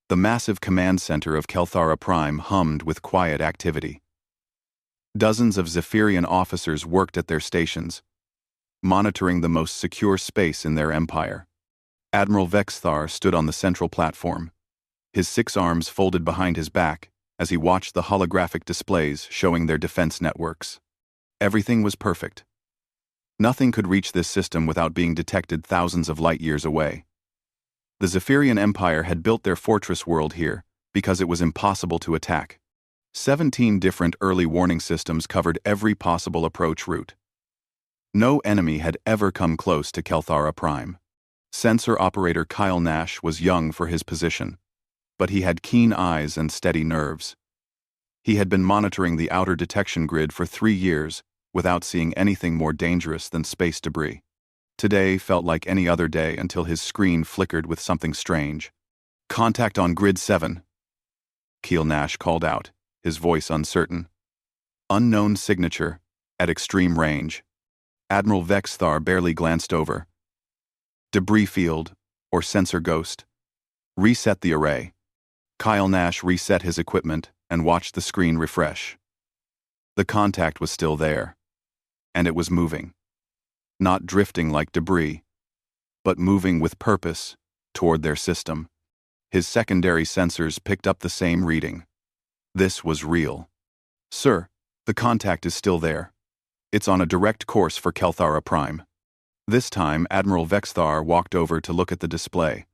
The massive command center of Kelthara Prime hummed with quiet activity. Dozens of Zephyrian officers worked at their stations, monitoring the most secure space in their empire. Admiral Vexthar stood on the central platform, his 6 arms folded behind his back as he watched the holographic displays showing their defense networks. Everything was perfect. Nothing could reach this system without being detected thousands of light-years away. The Zephyrian Empire had built their fortress world here because it was impossible to attack. 17 different early warning systems covered every possible approach route. No enemy had ever come close to Kelthara Prime. Sensor operator Kyle Nash was young for his position, but he had keen eyes and steady nerves. He had been monitoring the outer detection grid for 3 years without seeing anything more dangerous than space debris. Today felt like any other day until his screen flickered with something strange. "Contact on Grid 7. Keel Nash called out, his voice uncertain. "Unknown signature, at extreme range." Admiral Vexthar barely glanced over. "Debris field, or sensor ghost. Reset the array." Kyle Nash reset his equipment and watched the screen refresh. The contact was still there, and it was moving. Not drifting like debris, but moving with purpose toward their system. His secondary sensors picked up the same reading. This was real. "Sir, the contact is still there. It's on a direct course for Kelthara Prime." This time, Admiral Vexthar walked over to look at the display.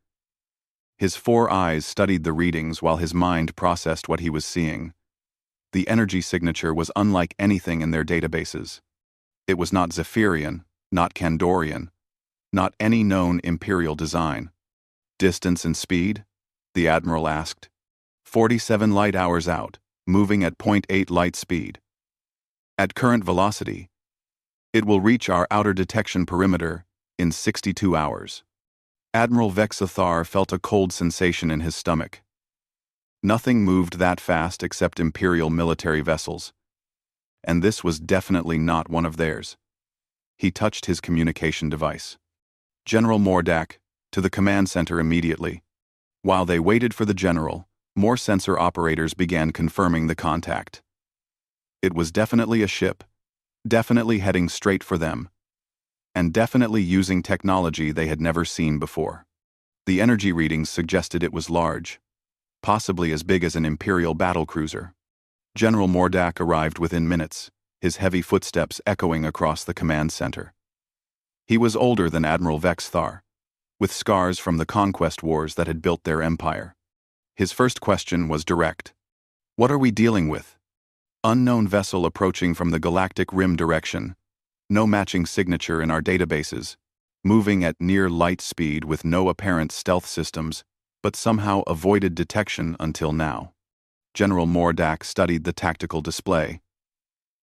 His 4 eyes studied the readings while his mind processed what he was seeing. The energy signature was unlike anything in their databases. It was not Zephyrian, not Kandorian, not any known Imperial design. "Distance and speed?" the Admiral asked. 47 light-hours out, moving at 0.8 light speed. At current velocity, it will reach our outer detection perimeter in 62 hours. Admiral Vexthar felt a cold sensation in his stomach. Nothing moved that fast except Imperial military vessels, and this was definitely not one of theirs. He touched his communication device. "General Mordak, to the command center immediately." While they waited for the general, more sensor operators began confirming the contact. It was definitely a ship, definitely heading straight for them, and definitely using technology they had never seen before. The energy readings suggested it was large, possibly as big as an Imperial battlecruiser. General Mordak arrived within minutes, his heavy footsteps echoing across the command center. He was older than Admiral Vexthar, with scars from the conquest wars that had built their empire. His first question was direct. "What are we dealing with?" "Unknown vessel approaching from the Galactic Rim direction. No matching signature in our databases. Moving at near light speed with no apparent stealth systems, but somehow avoided detection until now." General Mordak studied the tactical display.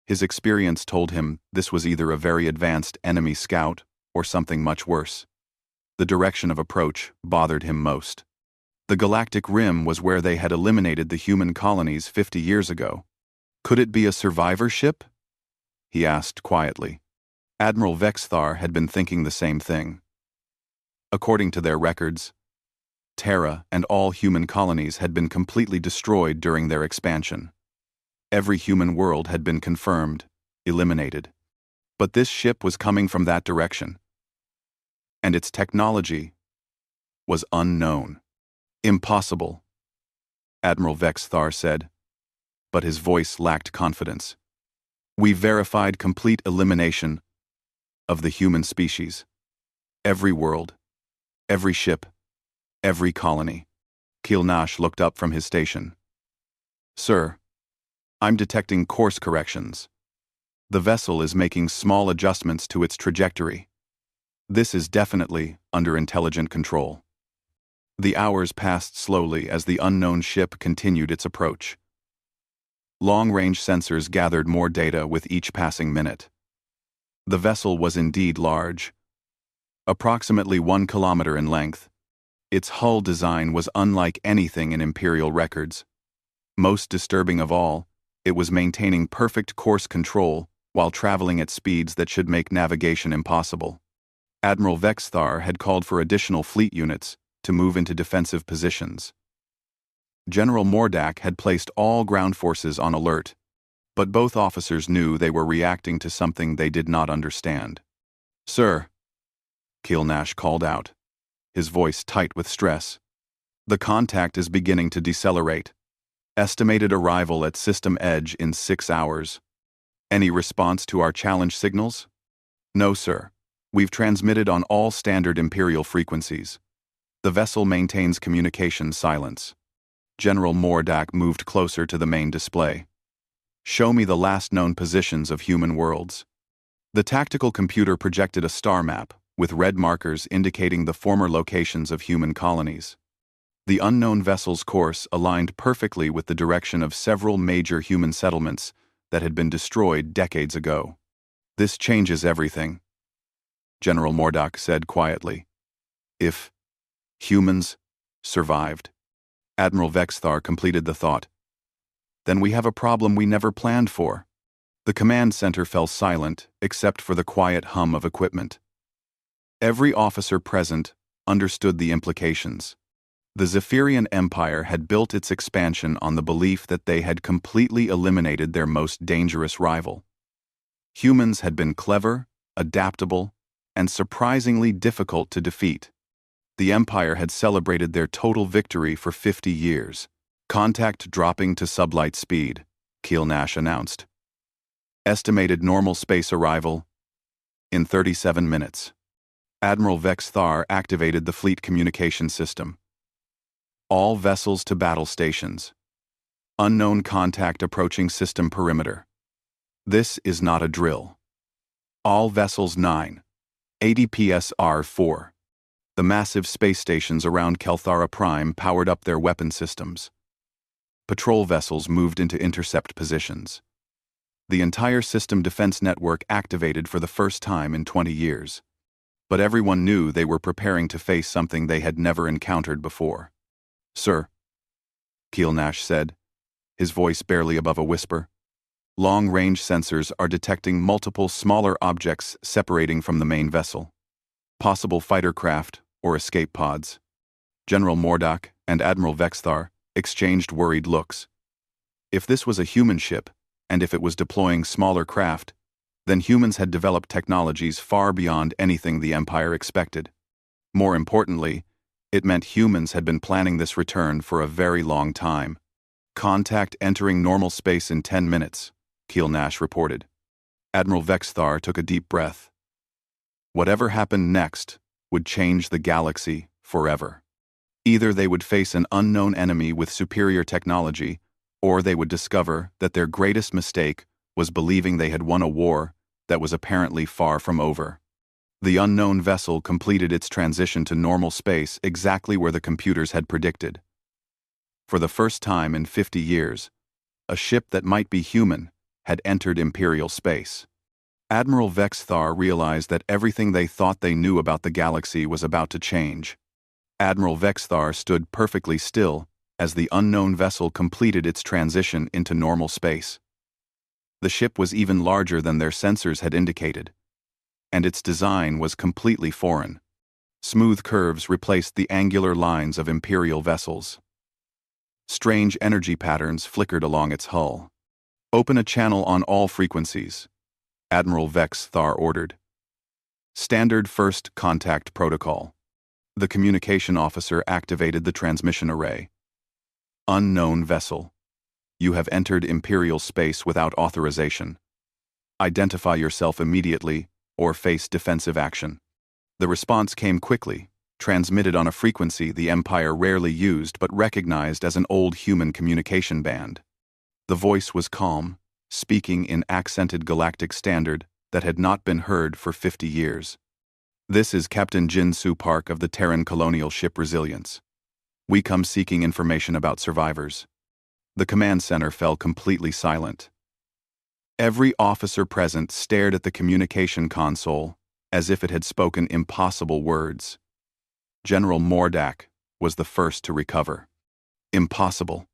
His experience told him this was either a very advanced enemy scout or something much worse. The direction of approach bothered him most. The Galactic Rim was where they had eliminated the human colonies 50 years ago. Could it be a survivor ship? He asked quietly. Admiral Vexthar had been thinking the same thing. According to their records, Terra and all human colonies had been completely destroyed during their expansion. Every human world had been confirmed, eliminated. But this ship was coming from that direction. And its technology was unknown. "Impossible," Admiral Vexthar said, but his voice lacked confidence. "We verified complete elimination of the human species. Every world, every ship, every colony." Kilnash looked up from his station. "Sir, I'm detecting course corrections. The vessel is making small adjustments to its trajectory. This is definitely under intelligent control." The hours passed slowly as the unknown ship continued its approach. Long-range sensors gathered more data with each passing minute. The vessel was indeed large, approximately 1 kilometer in length. Its hull design was unlike anything in Imperial records. Most disturbing of all, it was maintaining perfect course control while traveling at speeds that should make navigation impossible. Admiral Vexthar had called for additional fleet units to move into defensive positions. General Mordak had placed all ground forces on alert, but both officers knew they were reacting to something they did not understand. "Sir," Keelnash called out, his voice tight with stress, "the contact is beginning to decelerate. Estimated arrival at system edge in 6 hours. Any response to our challenge signals?" "No, sir. We've transmitted on all standard Imperial frequencies. The vessel maintains communication silence." General Mordak moved closer to the main display. "Show me the last known positions of human worlds." The tactical computer projected a star map, with red markers indicating the former locations of human colonies. The unknown vessel's course aligned perfectly with the direction of several major human settlements that had been destroyed decades ago. "This changes everything," General Mordak said quietly. "If humans survived," Admiral Vexthar completed the thought, "then we have a problem we never planned for." The command center fell silent except for the quiet hum of equipment. Every officer present understood the implications. The Zephyrian Empire had built its expansion on the belief that they had completely eliminated their most dangerous rival. Humans had been clever, adaptable, and surprisingly difficult to defeat. The Empire had celebrated their total victory for 50 years. "Contact dropping to sublight speed," Keelnash announced. "Estimated normal space arrival in 37 minutes. Admiral Vexthar activated the fleet communication system. "All vessels to battle stations. Unknown contact approaching system perimeter. This is not a drill. All vessels 9. ADPSR-4. The massive space stations around Kelthara Prime powered up their weapon systems. Patrol vessels moved into intercept positions. The entire system defense network activated for the first time in 20 years. But everyone knew they were preparing to face something they had never encountered before." "Sir," Keelnash said, his voice barely above a whisper, "long-range sensors are detecting multiple smaller objects separating from the main vessel. Possible fighter craft or escape pods." General Mordak and Admiral Vexthar exchanged worried looks. If this was a human ship, and if it was deploying smaller craft, then humans had developed technologies far beyond anything the Empire expected. More importantly, it meant humans had been planning this return for a very long time. "Contact entering normal space in 10 minutes, Keelnash reported. Admiral Vexthar took a deep breath. Whatever happened next would change the galaxy forever. Either they would face an unknown enemy with superior technology, or they would discover that their greatest mistake was believing they had won a war that was apparently far from over. The unknown vessel completed its transition to normal space exactly where the computers had predicted. For the first time in 50 years, a ship that might be human had entered Imperial space. Admiral Vexthar realized that everything they thought they knew about the galaxy was about to change. Admiral Vexthar stood perfectly still as the unknown vessel completed its transition into normal space. The ship was even larger than their sensors had indicated, and its design was completely foreign. Smooth curves replaced the angular lines of Imperial vessels. Strange energy patterns flickered along its hull. "Open a channel on all frequencies," Admiral Vexthar ordered. "Standard First Contact Protocol." The communication officer activated the transmission array. "Unknown vessel. You have entered Imperial space without authorization. Identify yourself immediately or face defensive action." The response came quickly, transmitted on a frequency the Empire rarely used but recognized as an old human communication band. The voice was calm, speaking in accented galactic standard that had not been heard for 50 years. "This is Captain Jin-Soo Park of the Terran colonial ship Resilience. We come seeking information about survivors." The command center fell completely silent. Every officer present stared at the communication console as if it had spoken impossible words. General Mordak was the first to recover. Impossible.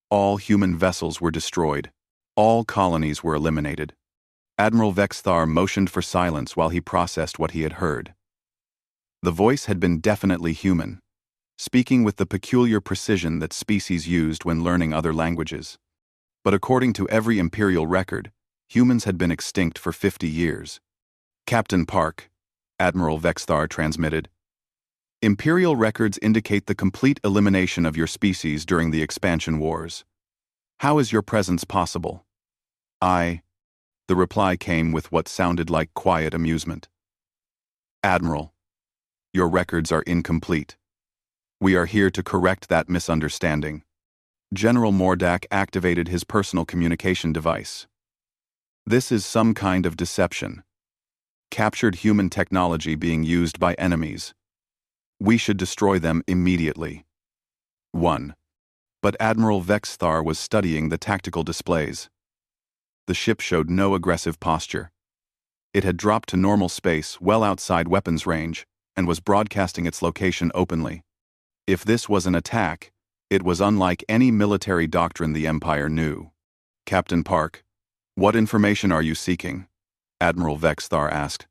All human vessels were destroyed. All colonies were eliminated. Admiral Vexthar motioned for silence while he processed what he had heard. The voice had been definitely human, speaking with the peculiar precision that species used when learning other languages. But according to every Imperial record, humans had been extinct for 50 years. Captain Park, Admiral Vexthar transmitted. Imperial records indicate the complete elimination of your species during the expansion wars. How is your presence possible? The reply came with what sounded like quiet amusement. Admiral, your records are incomplete. We are here to correct that misunderstanding. General Mordak activated his personal communication device. This is some kind of deception. Captured human technology being used by enemies. We should destroy them immediately. 1. But Admiral Vexthar was studying the tactical displays. The ship showed no aggressive posture. It had dropped to normal space well outside weapons range and was broadcasting its location openly. If this was an attack, it was unlike any military doctrine the Empire knew. Captain Park, what information are you seeking? Admiral Vexthar asked.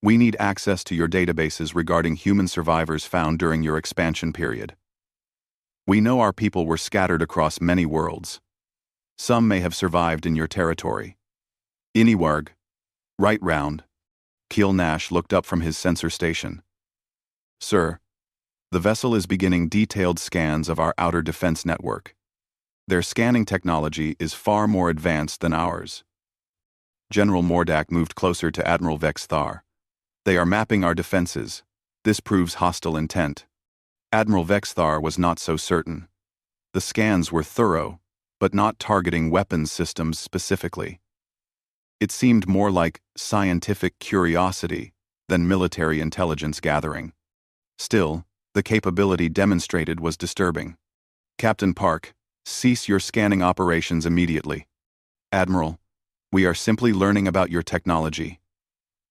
We need access to your databases regarding human survivors found during your expansion period. We know our people were scattered across many worlds. Some may have survived in your territory. Iniwarg, right round. Keel Nash looked up from his sensor station. Sir, the vessel is beginning detailed scans of our outer defense network. Their scanning technology is far more advanced than ours. General Mordak moved closer to Admiral Vexthar. They are mapping our defenses. This proves hostile intent. Admiral Vexthar was not so certain. The scans were thorough, but not targeting weapons systems specifically. It seemed more like scientific curiosity than military intelligence gathering. Still, the capability demonstrated was disturbing. Captain Park, cease your scanning operations immediately. Admiral, we are simply learning about your technology.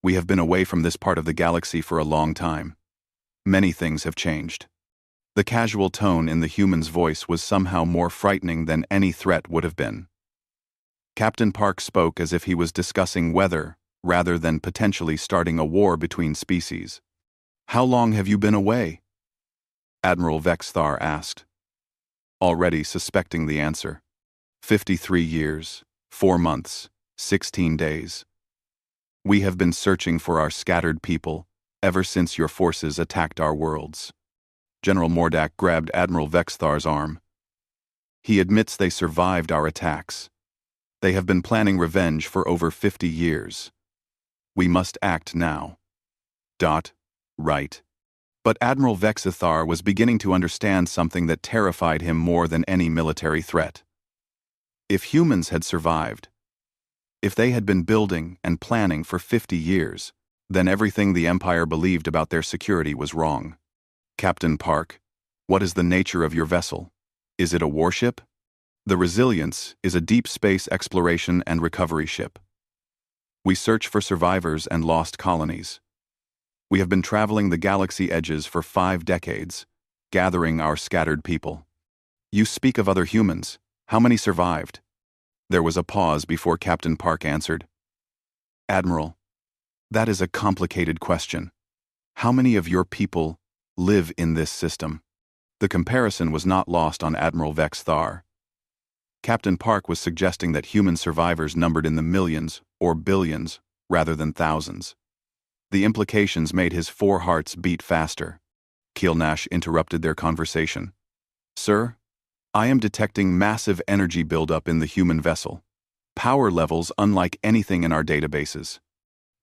We have been away from this part of the galaxy for a long time. Many things have changed. The casual tone in the human's voice was somehow more frightening than any threat would have been. Captain Park spoke as if he was discussing weather rather than potentially starting a war between species. How long have you been away? Admiral Vexthar asked, already suspecting the answer. 53 years, 4 months, 16 days. We have been searching for our scattered people ever since your forces attacked our worlds. General Mordak grabbed Admiral Vexthar's arm. He admits they survived our attacks. They have been planning revenge for over 50 years. We must act now. Right. But Admiral Vexthar was beginning to understand something that terrified him more than any military threat. If humans had survived, if they had been building and planning for 50 years, then everything the Empire believed about their security was wrong. Captain Park, what is the nature of your vessel? Is it a warship? The Resilience is a deep space exploration and recovery ship. We search for survivors and lost colonies. We have been traveling the galaxy edges for 5 decades, gathering our scattered people. You speak of other humans. How many survived? There was a pause before Captain Park answered. Admiral, that is a complicated question. How many of your people live in this system? The comparison was not lost on Admiral Vexthar. Captain Park was suggesting that human survivors numbered in the millions or billions rather than thousands. The implications made his 4 hearts beat faster. Keel Nash interrupted their conversation. Sir, I am detecting massive energy buildup in the human vessel. Power levels unlike anything in our databases.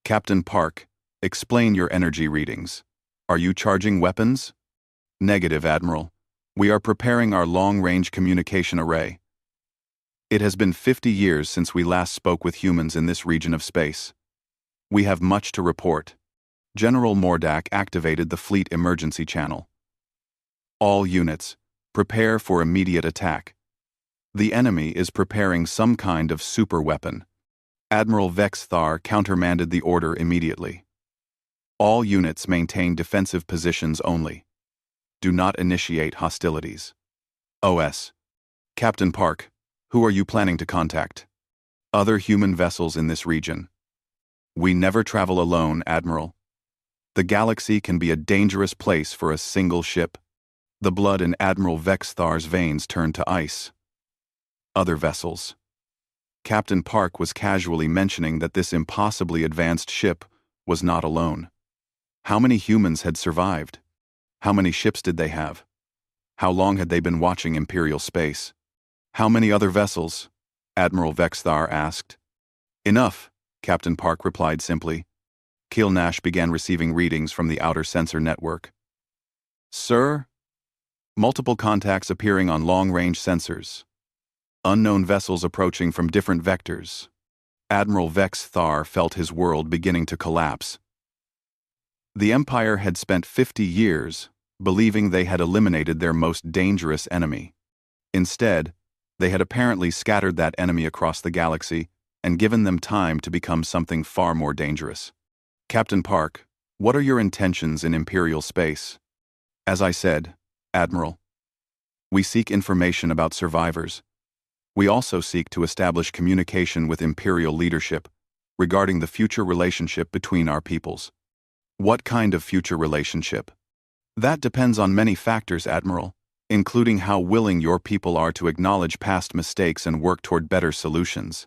Captain Park, explain your energy readings. Are you charging weapons? Negative, Admiral. We are preparing our long-range communication array. It has been 50 years since we last spoke with humans in this region of space. We have much to report. General Mordak activated the fleet emergency channel. All units, prepare for immediate attack. The enemy is preparing some kind of super weapon. Admiral Vexthar countermanded the order immediately. All units maintain defensive positions only. Do not initiate hostilities. OS. Captain Park, who are you planning to contact? Other human vessels in this region. We never travel alone, Admiral. The galaxy can be a dangerous place for a single ship. The blood in Admiral Vexthar's veins turned to ice. Other vessels. Captain Park was casually mentioning that this impossibly advanced ship was not alone. How many humans had survived? How many ships did they have? How long had they been watching Imperial space? How many other vessels? Admiral Vexthar asked. Enough, Captain Park replied simply. Keel Nash began receiving readings from the outer sensor network. Sir? Multiple contacts appearing on long-range sensors. Unknown vessels approaching from different vectors. Admiral Vexthar felt his world beginning to collapse. The Empire had spent 50 years believing they had eliminated their most dangerous enemy. Instead, they had apparently scattered that enemy across the galaxy and given them time to become something far more dangerous. Captain Park, what are your intentions in Imperial space? As I said, Admiral, we seek information about survivors. We also seek to establish communication with Imperial leadership regarding the future relationship between our peoples. What kind of future relationship? That depends on many factors, Admiral, including how willing your people are to acknowledge past mistakes and work toward better solutions.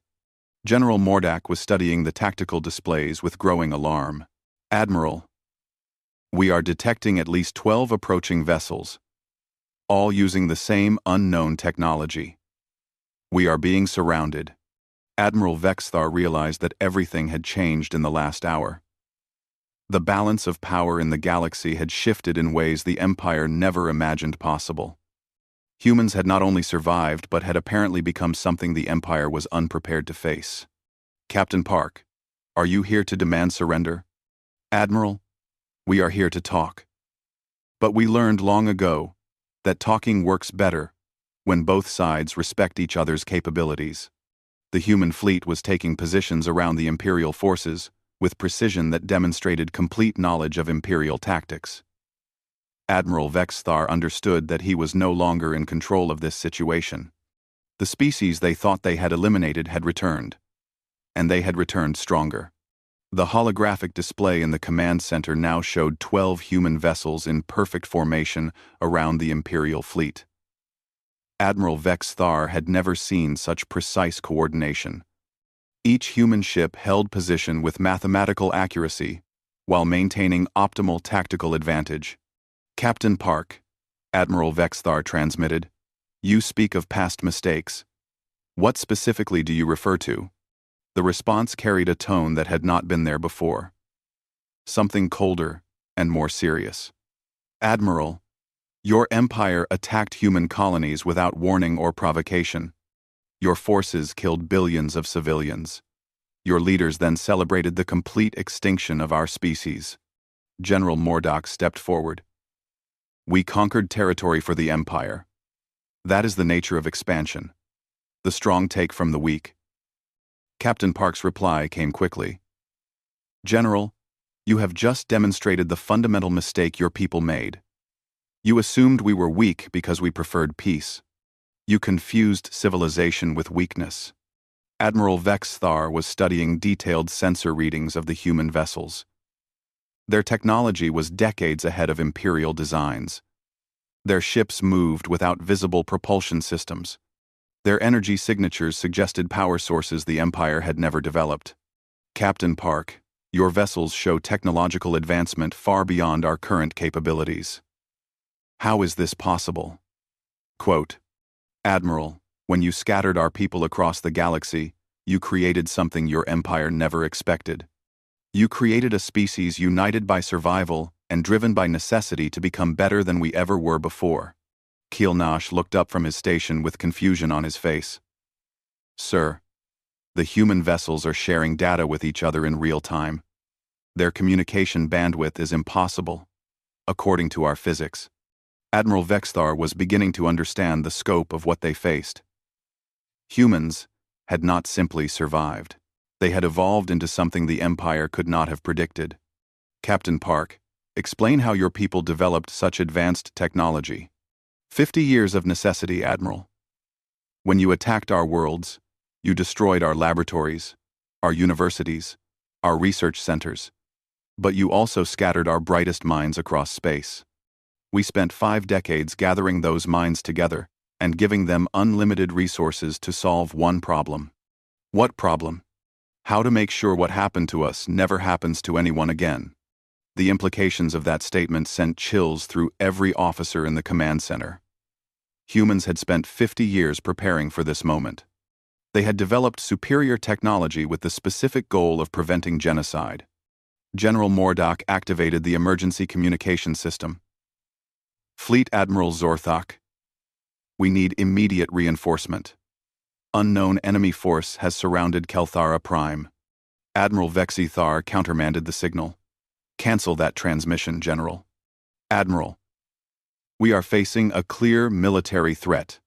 General Mordak was studying the tactical displays with growing alarm. Admiral, we are detecting at least 12 approaching vessels, all using the same unknown technology. We are being surrounded. Admiral Vexthar realized that everything had changed in the last hour. The balance of power in the galaxy had shifted in ways the Empire never imagined possible. Humans had not only survived but had apparently become something the Empire was unprepared to face. Captain Park, are you here to demand surrender? Admiral, we are here to talk. But we learned long ago that talking works better when both sides respect each other's capabilities. The human fleet was taking positions around the Imperial forces with precision that demonstrated complete knowledge of Imperial tactics. Admiral Vexthar understood that he was no longer in control of this situation. The species they thought they had eliminated had returned, and they had returned stronger. The holographic display in the command center now showed 12 human vessels in perfect formation around the Imperial fleet. Admiral Vexthar had never seen such precise coordination. Each human ship held position with mathematical accuracy while maintaining optimal tactical advantage. Captain Park, Admiral Vexthar transmitted, you speak of past mistakes. What specifically do you refer to? The response carried a tone that had not been there before. Something colder and more serious. Admiral, your empire attacked human colonies without warning or provocation. Your forces killed billions of civilians. Your leaders then celebrated the complete extinction of our species. General Mordak stepped forward. We conquered territory for the Empire. That is the nature of expansion. The strong take from the weak. Captain Park's reply came quickly. General, you have just demonstrated the fundamental mistake your people made. You assumed we were weak because we preferred peace. You confused civilization with weakness. Admiral Vexthar was studying detailed sensor readings of the human vessels. Their technology was decades ahead of Imperial designs. Their ships moved without visible propulsion systems. Their energy signatures suggested power sources the Empire had never developed. Captain Park, your vessels show technological advancement far beyond our current capabilities. How is this possible? Quote, Admiral, when you scattered our people across the galaxy, you created something your empire never expected. You created a species united by survival and driven by necessity to become better than we ever were before. Keel Nash looked up from his station with confusion on his face. Sir, the human vessels are sharing data with each other in real time. Their communication bandwidth is impossible, according to our physics. Admiral Vexthar was beginning to understand the scope of what they faced. Humans had not simply survived. They had evolved into something the Empire could not have predicted. Captain Park, explain how your people developed such advanced technology. 50 years of necessity, Admiral. When you attacked our worlds, you destroyed our laboratories, our universities, our research centers, but you also scattered our brightest minds across space. We spent 5 decades gathering those minds together and giving them unlimited resources to solve one problem. What problem? How to make sure what happened to us never happens to anyone again. The implications of that statement sent chills through every officer in the command center. Humans had spent 50 years preparing for this moment. They had developed superior technology with the specific goal of preventing genocide. General Mordock activated the emergency communication system. Fleet Admiral Zorthok, we need immediate reinforcement. Unknown enemy force has surrounded Kelthara Prime. Admiral Vexithar countermanded the signal. Cancel that transmission, General. Admiral, we are facing a clear military threat.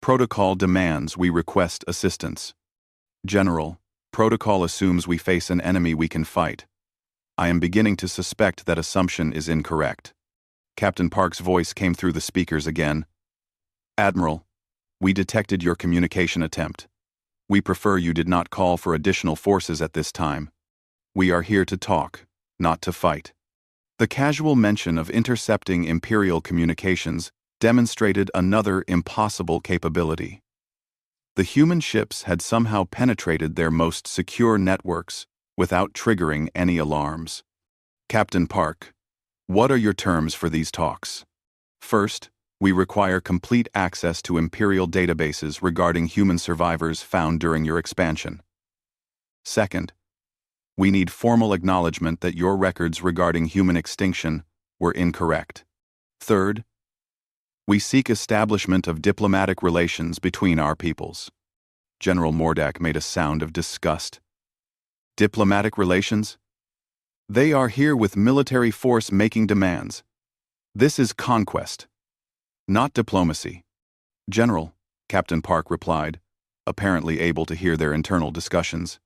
Protocol demands we request assistance. General, protocol assumes we face an enemy we can fight. I am beginning to suspect that assumption is incorrect. Captain Park's voice came through the speakers again. Admiral, we detected your communication attempt. We prefer you did not call for additional forces at this time. We are here to talk, not to fight. The casual mention of intercepting Imperial communications demonstrated another impossible capability. The human ships had somehow penetrated their most secure networks without triggering any alarms. Captain Park, what are your terms for these talks? First, we require complete access to Imperial databases regarding human survivors found during your expansion. Second, we need formal acknowledgement that your records regarding human extinction were incorrect. Third, we seek establishment of diplomatic relations between our peoples. General Mordock made a sound of disgust. Diplomatic relations? They are here with military force making demands. This is conquest, not diplomacy. General, Captain Park replied, apparently able to hear their internal discussions.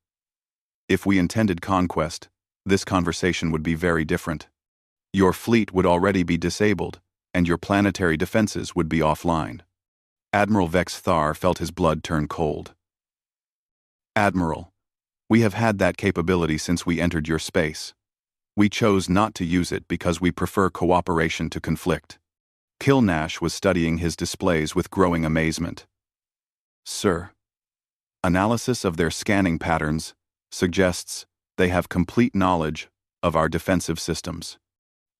If we intended conquest, this conversation would be very different. Your fleet would already be disabled, and your planetary defenses would be offline. Admiral Vexthar felt his blood turn cold. Admiral, we have had that capability since we entered your space. We chose not to use it because we prefer cooperation to conflict. Kilnash was studying his displays with growing amazement. Sir, analysis of their scanning patterns suggests they have complete knowledge of our defensive systems.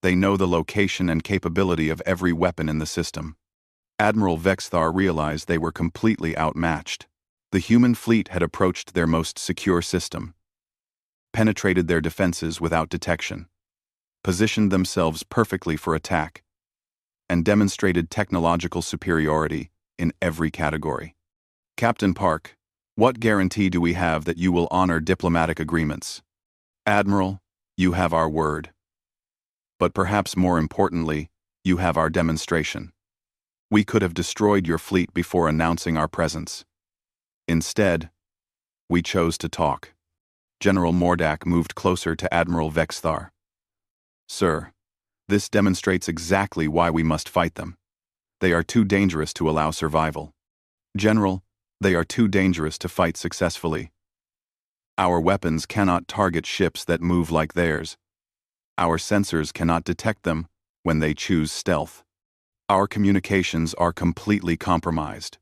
They know the location and capability of every weapon in the system. Admiral Vexthar realized they were completely outmatched. The human fleet had approached their most secure system, penetrated their defenses without detection, positioned themselves perfectly for attack, and demonstrated technological superiority in every category. Captain Park, what guarantee do we have that you will honor diplomatic agreements? Admiral, you have our word. But perhaps more importantly, you have our demonstration. We could have destroyed your fleet before announcing our presence. Instead, we chose to talk. General Mordock moved closer to Admiral Vexthar. Sir, this demonstrates exactly why we must fight them. They are too dangerous to allow survival. General, they are too dangerous to fight successfully. Our weapons cannot target ships that move like theirs. Our sensors cannot detect them when they choose stealth. Our communications are completely compromised.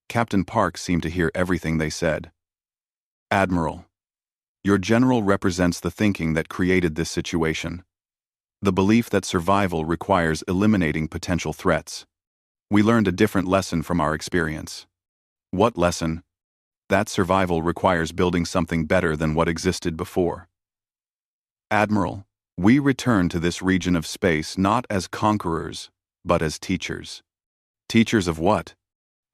Captain Park seemed to hear everything they said. Admiral, your general represents the thinking that created this situation. The belief that survival requires eliminating potential threats. We learned a different lesson from our experience. What lesson? That survival requires building something better than what existed before. Admiral, we return to this region of space not as conquerors, but as teachers. Teachers of what?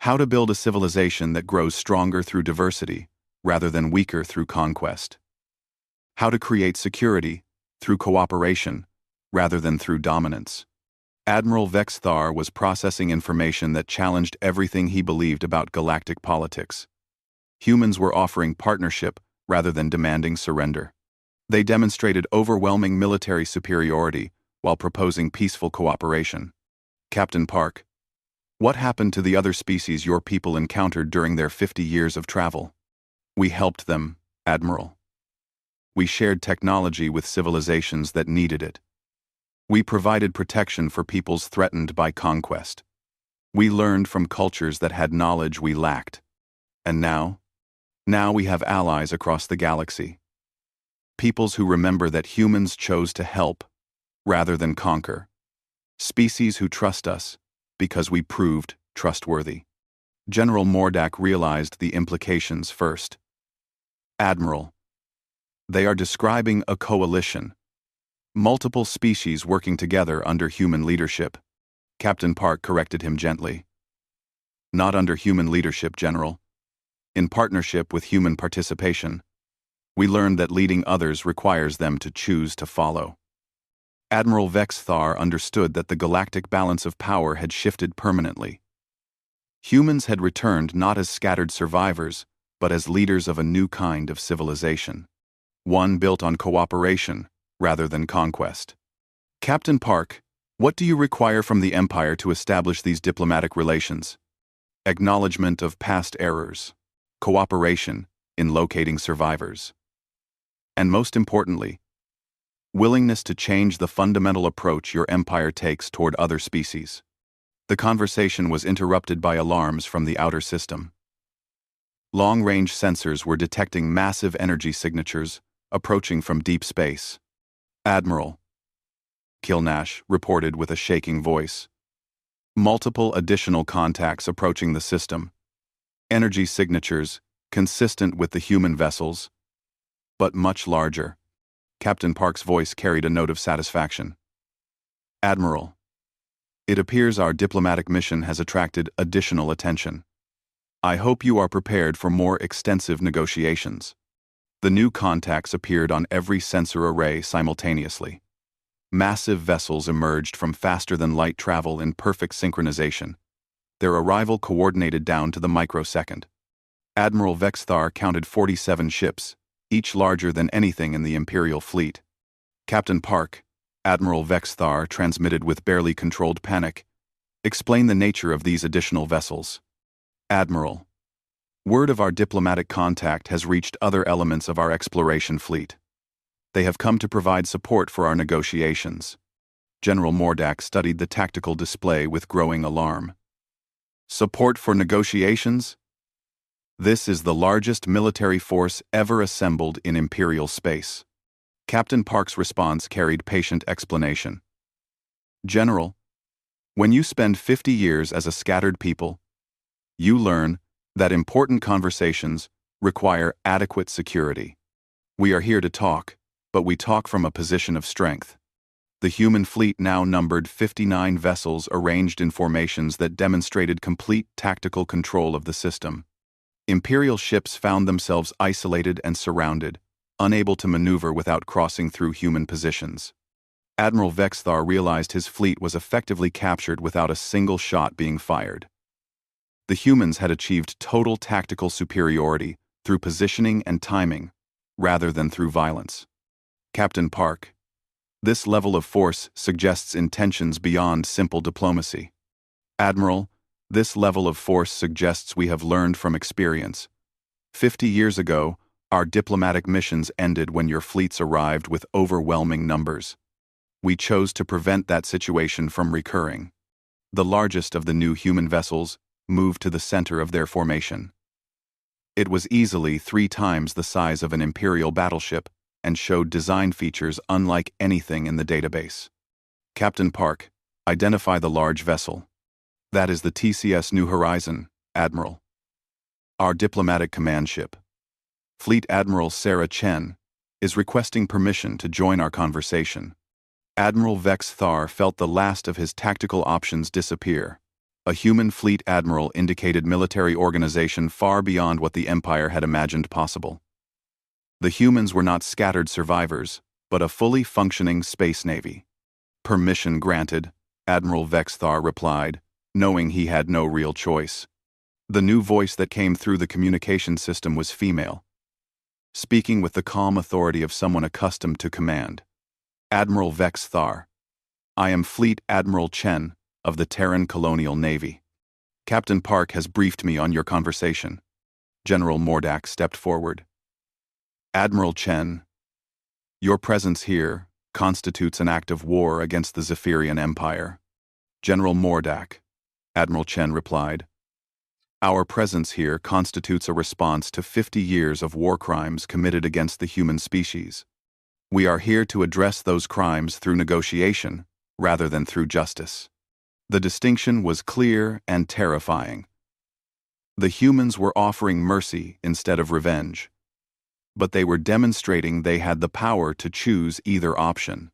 How to build a civilization that grows stronger through diversity, rather than weaker through conquest. How to create security through cooperation, rather than through dominance. Admiral Vexthar was processing information that challenged everything he believed about galactic politics. Humans were offering partnership rather than demanding surrender. They demonstrated overwhelming military superiority while proposing peaceful cooperation. Captain Park, what happened to the other species your people encountered during their 50 years of travel? We helped them, Admiral. We shared technology with civilizations that needed it. We provided protection for peoples threatened by conquest. We learned from cultures that had knowledge we lacked. And now we have allies across the galaxy. Peoples who remember that humans chose to help rather than conquer. Species who trust us because we proved trustworthy. General Mordak realized the implications first. Admiral, they are describing a coalition. Multiple species working together under human leadership. Captain Park corrected him gently. Not under human leadership, General. In partnership with human participation. We learned that leading others requires them to choose to follow. Admiral Vexthar understood that the galactic balance of power had shifted permanently. Humans had returned not as scattered survivors, but as leaders of a new kind of civilization. One built on cooperation rather than conquest. Captain Park, what do you require from the Empire to establish these diplomatic relations? Acknowledgement of past errors. Cooperation in locating survivors. And most importantly, willingness to change the fundamental approach your empire takes toward other species. The conversation was interrupted by alarms from the outer system. Long-range sensors were detecting massive energy signatures approaching from deep space. Admiral, Kilnash reported with a shaking voice. Multiple additional contacts approaching the system. Energy signatures consistent with the human vessels, but much larger. Captain Park's voice carried a note of satisfaction. Admiral, it appears our diplomatic mission has attracted additional attention. I hope you are prepared for more extensive negotiations. The new contacts appeared on every sensor array simultaneously. Massive vessels emerged from faster-than-light travel in perfect synchronization, their arrival coordinated down to the microsecond. Admiral Vexthar counted 47 ships, each larger than anything in the Imperial fleet. Captain Park, Admiral Vexthar transmitted with barely controlled panic, explain the nature of these additional vessels. Admiral, word of our diplomatic contact has reached other elements of our exploration fleet. They have come to provide support for our negotiations. General Mordak studied the tactical display with growing alarm. Support for negotiations? This is the largest military force ever assembled in Imperial space. Captain Park's response carried patient explanation. General, when you spend 50 years as a scattered people, you learn that important conversations require adequate security. We are here to talk, but we talk from a position of strength. The human fleet now numbered 59 vessels arranged in formations that demonstrated complete tactical control of the system. Imperial ships found themselves isolated and surrounded, unable to maneuver without crossing through human positions. Admiral Vexthar realized his fleet was effectively captured without a single shot being fired. The humans had achieved total tactical superiority through positioning and timing, rather than through violence. Captain Park, this level of force suggests intentions beyond simple diplomacy. Admiral, this level of force suggests we have learned from experience. 50 years ago, our diplomatic missions ended when your fleets arrived with overwhelming numbers. We chose to prevent that situation from recurring. The largest of the new human vessels moved to the center of their formation. It was easily 3 times the size of an Imperial battleship and showed design features unlike anything in the database. Captain Park, identify the large vessel. That is the TCS New Horizon, Admiral. Our diplomatic command ship. Fleet Admiral Sarah Chen is requesting permission to join our conversation. Admiral Vexthar felt the last of his tactical options disappear. A human fleet admiral indicated military organization far beyond what the Empire had imagined possible. The humans were not scattered survivors, but a fully functioning space navy. Permission granted, Admiral Vexthar replied, knowing he had no real choice. The new voice that came through the communication system was female, speaking with the calm authority of someone accustomed to command. Admiral Vexthar, I am Fleet Admiral Chen of the Terran Colonial Navy. Captain Park has briefed me on your conversation. General Mordak stepped forward. Admiral Chen, your presence here constitutes an act of war against the Zephyrian Empire. General Mordak, Admiral Chen replied. Our presence here constitutes a response to 50 years of war crimes committed against the human species. We are here to address those crimes through negotiation, rather than through justice. The distinction was clear and terrifying. The humans were offering mercy instead of revenge, but they were demonstrating they had the power to choose either option.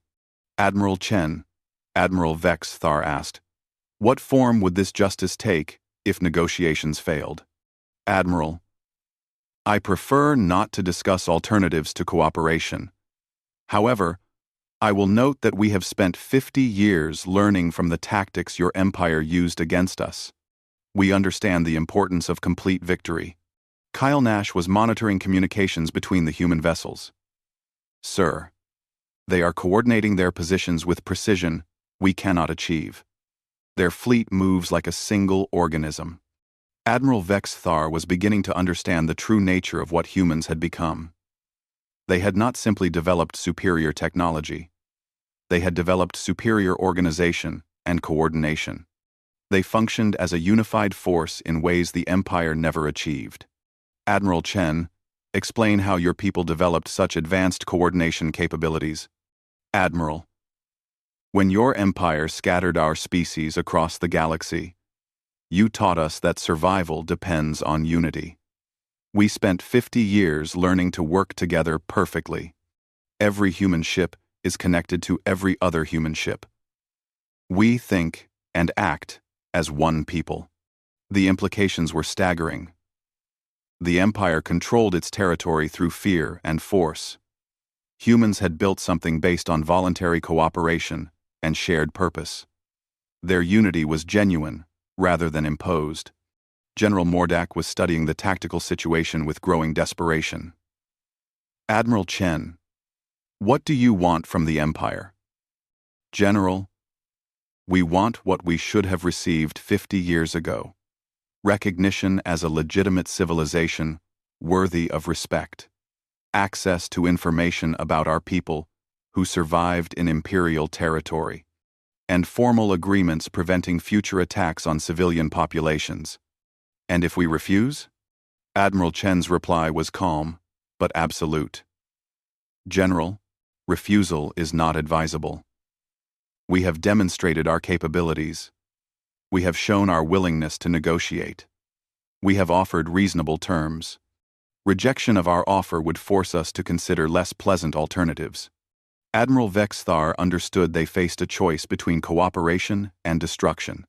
Admiral Chen, Admiral Vex Thar asked, what form would this justice take if negotiations failed? Admiral, I prefer not to discuss alternatives to cooperation. However, I will note that we have spent 50 years learning from the tactics your empire used against us. We understand the importance of complete victory. Kyle Nash was monitoring communications between the human vessels. Sir, they are coordinating their positions with precision we cannot achieve. Their fleet moves like a single organism. Admiral Vex Thar was beginning to understand the true nature of what humans had become. They had not simply developed superior technology. They had developed superior organization and coordination. They functioned as a unified force in ways the Empire never achieved. Admiral Chen, explain how your people developed such advanced coordination capabilities. Admiral, when your empire scattered our species across the galaxy, you taught us that survival depends on unity. We spent 50 years learning to work together perfectly. Every human ship is connected to every other human ship. We think and act as one people. The implications were staggering. The Empire controlled its territory through fear and force. Humans had built something based on voluntary cooperation and shared purpose. Their unity was genuine, rather than imposed. General Mordak was studying the tactical situation with growing desperation. Admiral Chen, what do you want from the Empire? General, we want what we should have received 50 years ago. Recognition as a legitimate civilization worthy of respect. Access to information about our people who survived in Imperial territory. And formal agreements preventing future attacks on civilian populations. And if we refuse? Admiral Chen's reply was calm, but absolute. General, refusal is not advisable. We have demonstrated our capabilities. We have shown our willingness to negotiate. We have offered reasonable terms. Rejection of our offer would force us to consider less pleasant alternatives. Admiral Vex Thar understood they faced a choice between cooperation and destruction.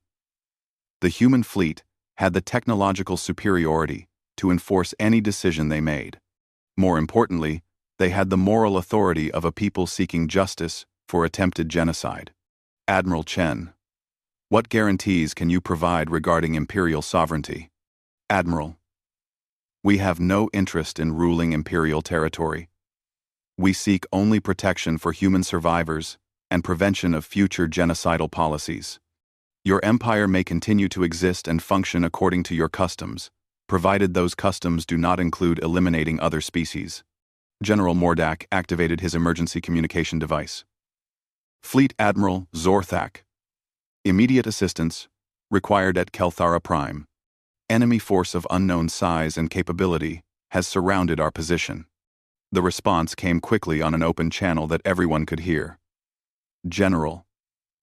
The human fleet had the technological superiority to enforce any decision they made. More importantly, they had the moral authority of a people seeking justice for attempted genocide. Admiral Chen, what guarantees can you provide regarding Imperial sovereignty? Admiral, we have no interest in ruling Imperial territory. We seek only protection for human survivors and prevention of future genocidal policies. Your empire may continue to exist and function according to your customs, provided those customs do not include eliminating other species. General Mordak activated his emergency communication device. Fleet Admiral Zorthak. Immediate assistance required at Kelthara Prime. Enemy force of unknown size and capability has surrounded our position. The response came quickly on an open channel that everyone could hear. General,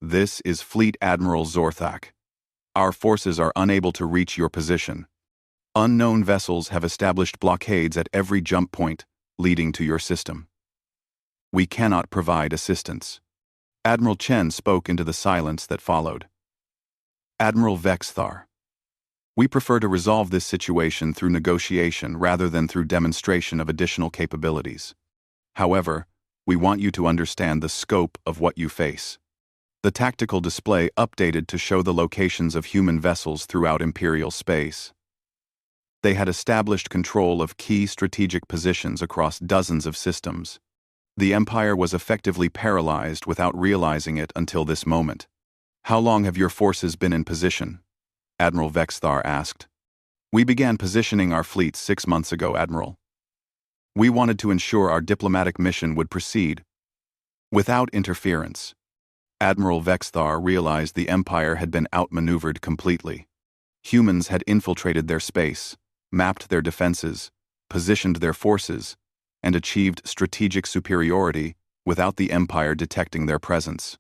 this is Fleet Admiral Zorthak. Our forces are unable to reach your position. Unknown vessels have established blockades at every jump point leading to your system. We cannot provide assistance. Admiral Chen spoke into the silence that followed. Admiral Vex Thar, we prefer to resolve this situation through negotiation rather than through demonstration of additional capabilities. However, we want you to understand the scope of what you face. The tactical display updated to show the locations of human vessels throughout Imperial space. They had established control of key strategic positions across dozens of systems. The Empire was effectively paralyzed without realizing it until this moment. How long have your forces been in position? Admiral Vex Thar asked. We began positioning our fleet 6 months ago, Admiral. We wanted to ensure our diplomatic mission would proceed. Without interference, Admiral Vexthar realized the Empire had been outmaneuvered completely. Humans had infiltrated their space, mapped their defenses, positioned their forces, and achieved strategic superiority without the Empire detecting their presence.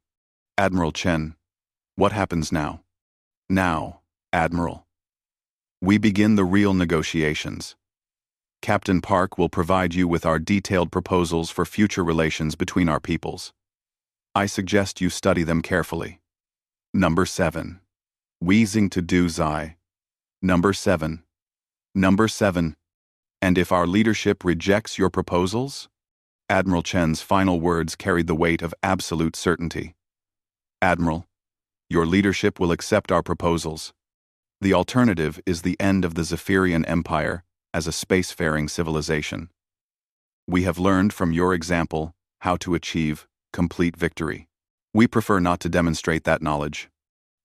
Admiral Chen, what happens now? Now, Admiral. We begin the real negotiations. Captain Park will provide you with our detailed proposals for future relations between our peoples. I suggest you study them carefully. Number 7. Wheezing to do Zai. Number 7. Number 7. And if our leadership rejects your proposals? Admiral Chen's final words carried the weight of absolute certainty. Admiral, your leadership will accept our proposals. The alternative is the end of the Zephyrian Empire as a spacefaring civilization. We have learned from your example how to achieve complete victory. We prefer not to demonstrate that knowledge.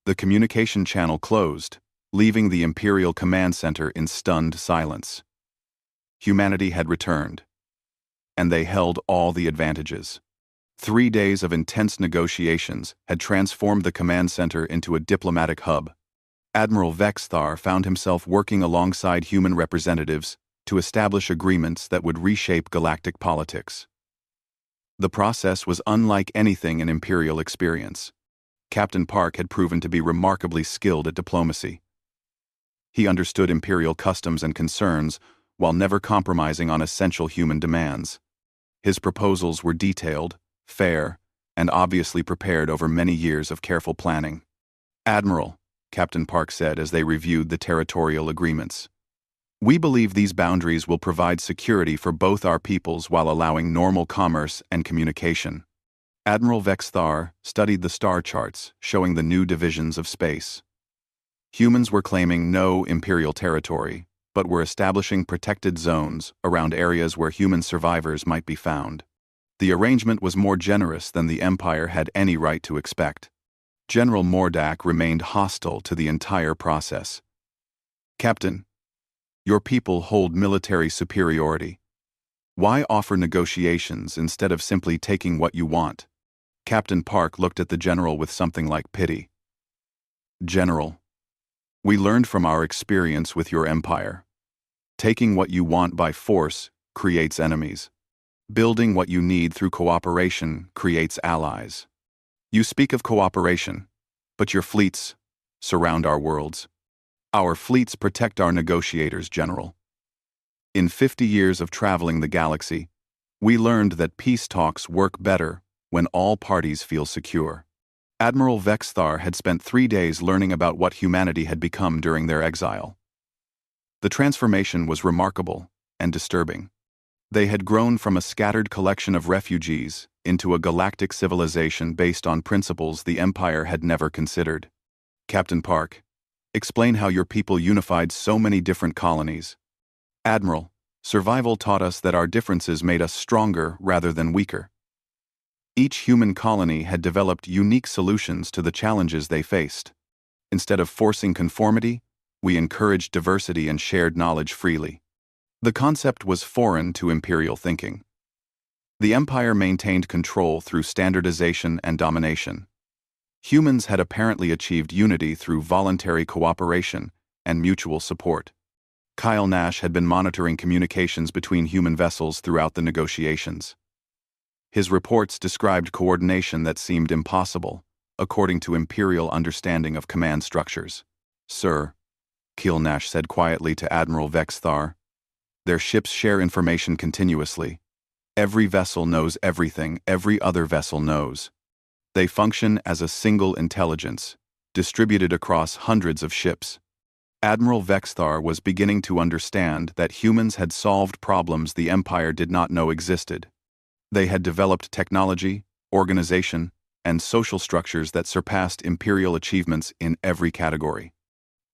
The communication channel closed, leaving the Imperial Command Center in stunned silence. Humanity had returned, and they held all the advantages. 3 days of intense negotiations had transformed the command center into a diplomatic hub. Admiral Vexthar found himself working alongside human representatives to establish agreements that would reshape galactic politics. The process was unlike anything in Imperial experience. Captain Park had proven to be remarkably skilled at diplomacy. He understood Imperial customs and concerns while never compromising on essential human demands. His proposals were detailed, fair, and obviously prepared over many years of careful planning. Admiral, Captain Park said as they reviewed the territorial agreements, we believe these boundaries will provide security for both our peoples while allowing normal commerce and communication. Admiral Vexthar studied the star charts showing the new divisions of space. Humans were claiming no Imperial territory, but were establishing protected zones around areas where human survivors might be found. The arrangement was more generous than the Empire had any right to expect. General Mordak remained hostile to the entire process. Captain, your people hold military superiority. Why offer negotiations instead of simply taking what you want? Captain Park looked at the general with something like pity. General, we learned from our experience with your empire. Taking what you want by force creates enemies. Building what you need through cooperation creates allies. You speak of cooperation, but your fleets surround our worlds. Our fleets protect our negotiators, General. In 50 years of traveling the galaxy, we learned that peace talks work better when all parties feel secure. Admiral Vexthar had spent 3 days learning about what humanity had become during their exile. The transformation was remarkable and disturbing. They had grown from a scattered collection of refugees into a galactic civilization based on principles the Empire had never considered. Captain Park, explain how your people unified so many different colonies. Admiral, survival taught us that our differences made us stronger rather than weaker. Each human colony had developed unique solutions to the challenges they faced. Instead of forcing conformity, we encouraged diversity and shared knowledge freely. The concept was foreign to Imperial thinking. The Empire maintained control through standardization and domination. Humans had apparently achieved unity through voluntary cooperation and mutual support. Kyle Nash had been monitoring communications between human vessels throughout the negotiations. His reports described coordination that seemed impossible, according to Imperial understanding of command structures. Sir, Kyle Nash said quietly to Admiral Vexthar, their ships share information continuously. Every vessel knows everything every other vessel knows. They function as a single intelligence, distributed across hundreds of ships. Admiral Vexthar was beginning to understand that humans had solved problems the Empire did not know existed. They had developed technology, organization, and social structures that surpassed Imperial achievements in every category.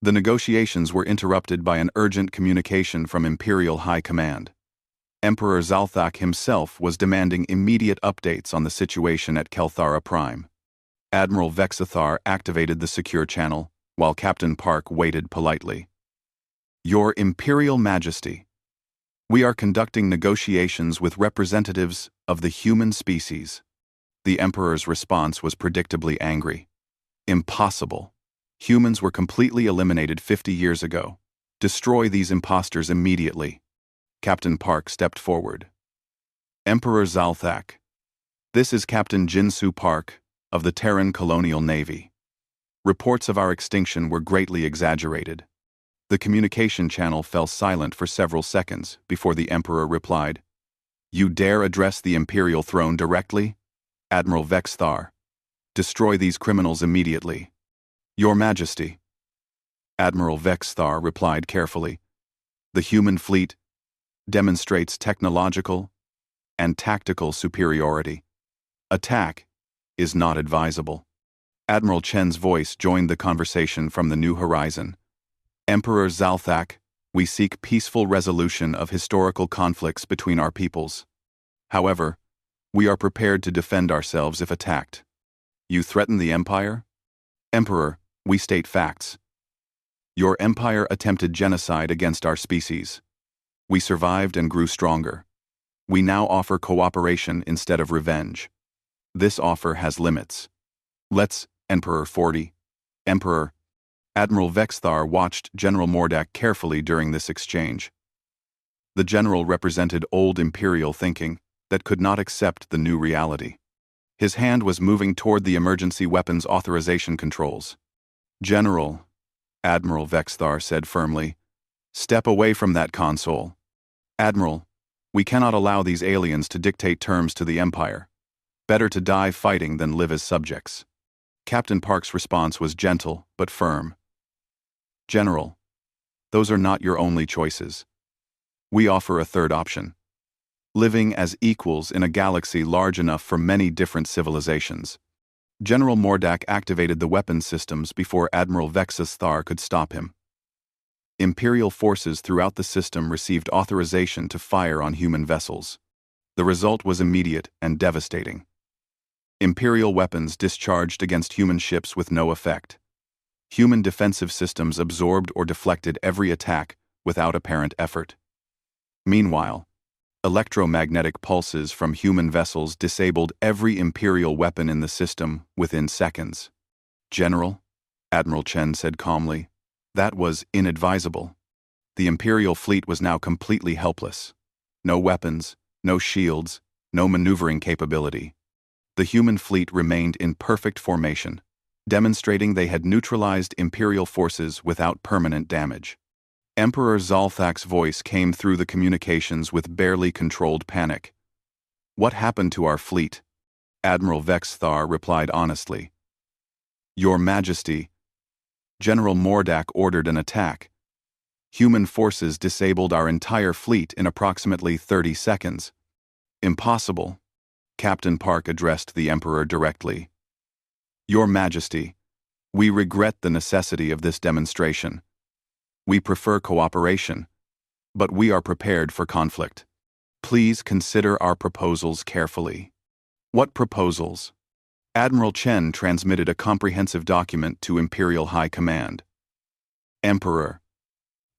The negotiations were interrupted by an urgent communication from Imperial High Command. Emperor Zalthak himself was demanding immediate updates on the situation at Kelthara Prime. Admiral Vexthar activated the secure channel, while Captain Park waited politely. Your Imperial Majesty, we are conducting negotiations with representatives of the human species. The Emperor's response was predictably angry. Impossible. Humans were completely eliminated 50 years ago. Destroy these imposters immediately. Captain Park stepped forward. Emperor Zalthak. This is Captain Jinsu Park of the Terran Colonial Navy. Reports of our extinction were greatly exaggerated. The communication channel fell silent for several seconds before the Emperor replied, "You dare address the Imperial throne directly? Admiral Vexthar. Destroy these criminals immediately." "Your Majesty." Admiral Vexthar replied carefully, "The human fleet demonstrates technological and tactical superiority. Attack is not advisable." Admiral Chen's voice joined the conversation from the new horizon. "Emperor Zalthak, we seek peaceful resolution of historical conflicts between our peoples. However, we are prepared to defend ourselves if attacked. You threaten the Empire? Emperor, we state facts. Your Empire attempted genocide against our species. We survived and grew stronger. We now offer cooperation instead of revenge. This offer has limits. Let's, Emperor 40. Emperor. Admiral Vexthar watched General Mordak carefully during this exchange. The general represented old Imperial thinking that could not accept the new reality. His hand was moving toward the emergency weapons authorization controls. "General," Admiral Vexthar said firmly, "step away from that console. Admiral, we cannot allow these aliens to dictate terms to the Empire. Better to die fighting than live as subjects." Captain Park's response was gentle but firm. "General, those are not your only choices. We offer a third option. Living as equals in a galaxy large enough for many different civilizations." General Mordak activated the weapons systems before Admiral Vexthar could stop him. Imperial forces throughout the system received authorization to fire on human vessels. The result was immediate and devastating. Imperial weapons discharged against human ships with no effect. Human defensive systems absorbed or deflected every attack without apparent effort. Meanwhile, electromagnetic pulses from human vessels disabled every Imperial weapon in the system within seconds. "General," Admiral Chen said calmly, "that was inadvisable." The Imperial fleet was now completely helpless. No weapons, no shields, no maneuvering capability. The human fleet remained in perfect formation, demonstrating they had neutralized Imperial forces without permanent damage. Emperor Zalthak's voice came through the communications with barely controlled panic. "What happened to our fleet?" Admiral Vexthar replied honestly. "Your Majesty, General Mordak ordered an attack. Human forces disabled our entire fleet in approximately 30 seconds. Impossible." Captain Park addressed the Emperor directly. "Your Majesty, we regret the necessity of this demonstration. We prefer cooperation, but we are prepared for conflict. Please consider our proposals carefully." "What proposals?" Admiral Chen transmitted a comprehensive document to Imperial High Command. "Emperor,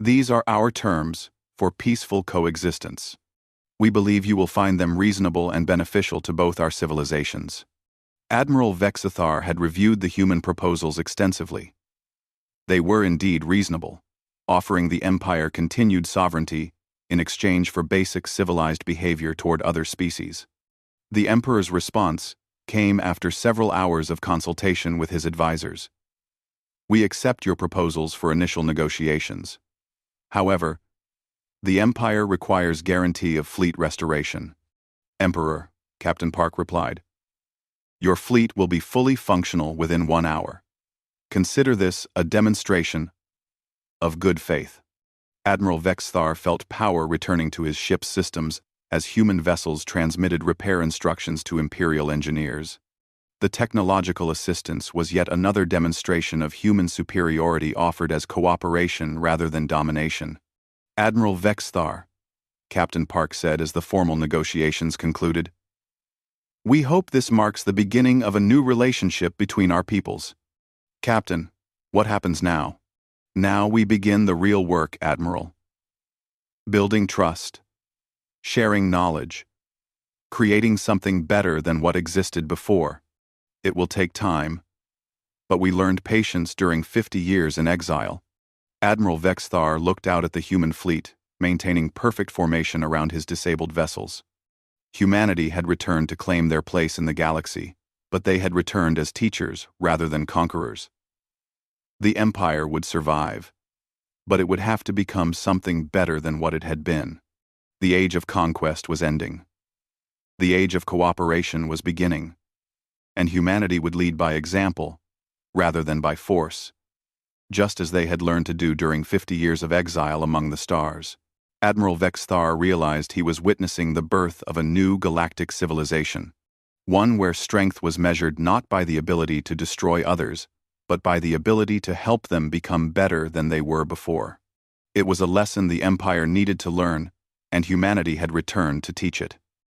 these are our terms for peaceful coexistence. We believe you will find them reasonable and beneficial to both our civilizations." Admiral Vexthar had reviewed the human proposals extensively. They were indeed reasonable, offering the Empire continued sovereignty in exchange for basic civilized behavior toward other species. The Emperor's response came after several hours of consultation with his advisors. "We accept your proposals for initial negotiations. However, the Empire requires guarantee of fleet restoration." "Emperor," Captain Park replied, "your fleet will be fully functional within 1 hour. Consider this a demonstration of good faith." Admiral Vexthar felt power returning to his ship's systems as human vessels transmitted repair instructions to Imperial engineers. The technological assistance was yet another demonstration of human superiority offered as cooperation rather than domination. "Admiral Vexthar," Captain Park said as the formal negotiations concluded, "we hope this marks the beginning of a new relationship between our peoples." "Captain, what happens now?" "Now we begin the real work, Admiral. Building trust, sharing knowledge, creating something better than what existed before. It will take time, but we learned patience during 50 years in exile. Admiral Vexthar looked out at the human fleet, maintaining perfect formation around his disabled vessels. Humanity had returned to claim their place in the galaxy, but they had returned as teachers rather than conquerors. The Empire would survive, but it would have to become something better than what it had been. The age of conquest was ending. The age of cooperation was beginning, and humanity would lead by example, rather than by force, just as they had learned to do during 50 years of exile among the stars. Admiral Vexthar realized he was witnessing the birth of a new galactic civilization, one where strength was measured not by the ability to destroy others, but by the ability to help them become better than they were before. It was a lesson the Empire needed to learn, and humanity had returned to teach it.